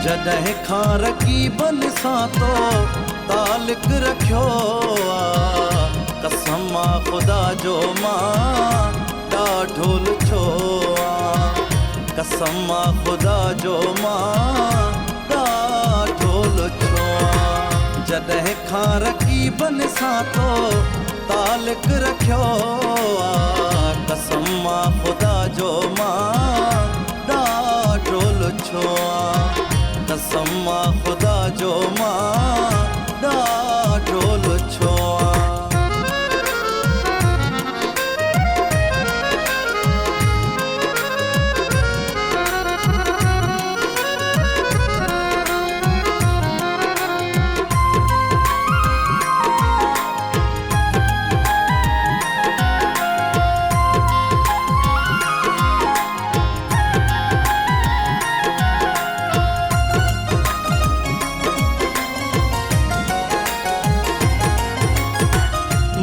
जॾहिं खां रकीबन सां तो तालिक रखियो आ, कसम आ ख़ुदा जो मां ॾाढो लुछो आ, कसम आ ख़ुदा जो मां ॾाढो लुछो आ। जॾहिं खां रकीबन सां तो तालिक रखियो आ, कसम आ ख़ुदा जो मां ॾाढो लुछो आ, कसम आ ख़ुदा जो मां ॾाढो लुछो आ।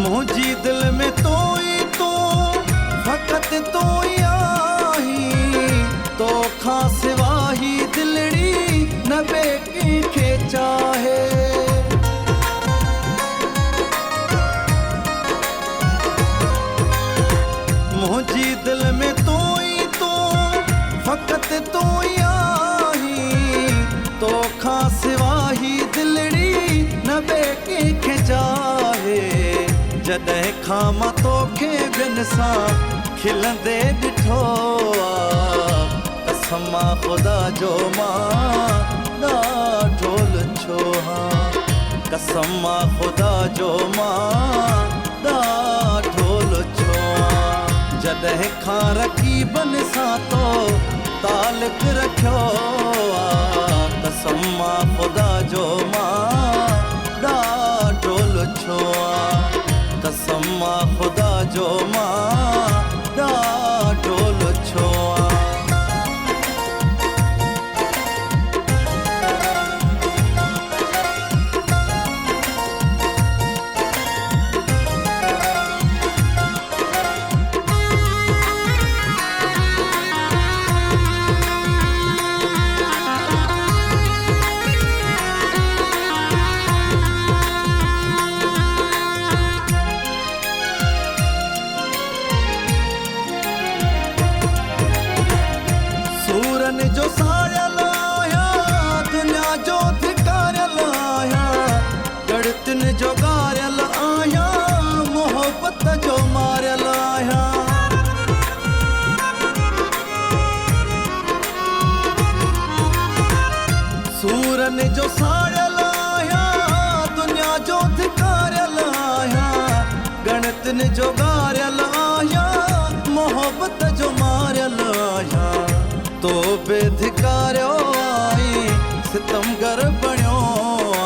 मुझी दिल में तो ही तो फकत तो ही आही, तो खां सिवा ही दिलड़ी न ॿिए खे चाहे। मुझी दिल में तो ही तो फकत तो ही आही, तो खां सिवा ही दिलड़ी न ॿिए खे चाहे। जॾहिं खां मां तोखे ॿियनि सां खिलंदे ॾिठो आ, कसम आ ख़ुदा जो मां ॾाढो लुछो आ, कसम आ ख़ुदा जो मां ॾाढो लुछो आ। जॾहिं खां रकीबन सां तो तालिक रखियो आ, कसम आ ख़ुदा जो मां ॾाढो लुछो आ, कसम आ ख़ुदा जो मां ॾाढो लुछो आ। सूरन जो साड़ियल आहियां, दुनिया जो धिकारियल आहियां, गणतिन जो गारियल आहियां, मोहब्बत जो मारियल आहियां। सूरन जो साड़ियल आहियां, दुनिया जो धिकारियल आहियां, गणतिन जो गारियल आहियां, मोहब्बत जो मारियल आहियां। तो बेधिकारियो आई सितमगर बणियो आ,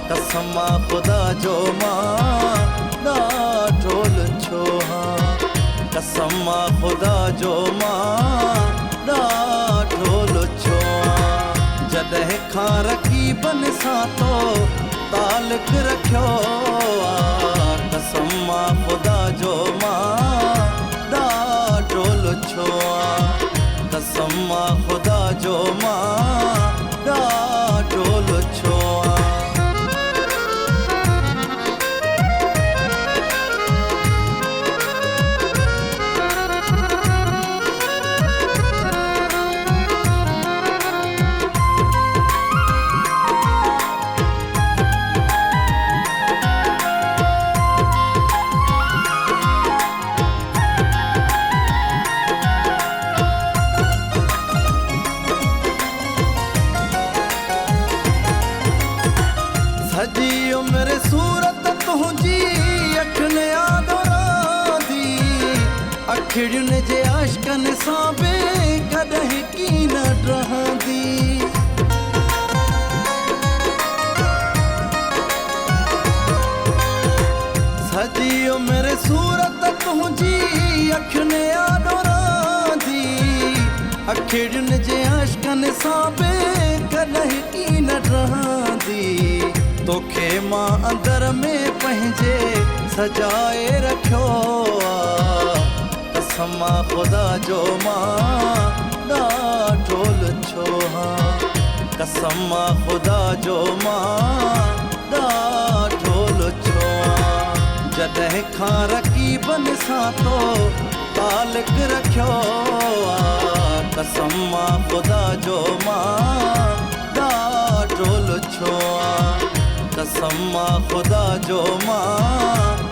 कसम आ ख़ुदा जो मां ॾाढो लुछो आ, कसम आ ख़ुदा जो मां ॾाढो लुछो आ। जॾहिं खां रकीबन सां तो तालिक रखियो आ, कसम आ ख़ुदा जो मां ॾाढो लुछो आ, कसम आ ख़ुदा जो मां ॾाढो लुछो आ। सजी उम्र सूरत तुंहिंजी अखियुनि यादि रहंदी, अखियुनि जे आशिक़नि सां बि कॾहिं कीन रहंदी। सजी उम्र सूरत तुंहिंजी अखियुनि यादि रहंदी, अखियुनि जे आशिक़नि सां बि कॾहिं कीन रहंदी। तोखे मां अंदर में पंहिंजे सजाए रखियो आ, कसम आ ख़ुदा जो मां ॾाढो लुछो आ, कसम ख़ुदा जो मां ॾाढो लुछो आं। जॾहिं खां रकीबन सां तो तालिक रखियो आ, कसम ख़ुदा जो मां ॾाढो लुछो आं। कसम ख़ुदा जो मां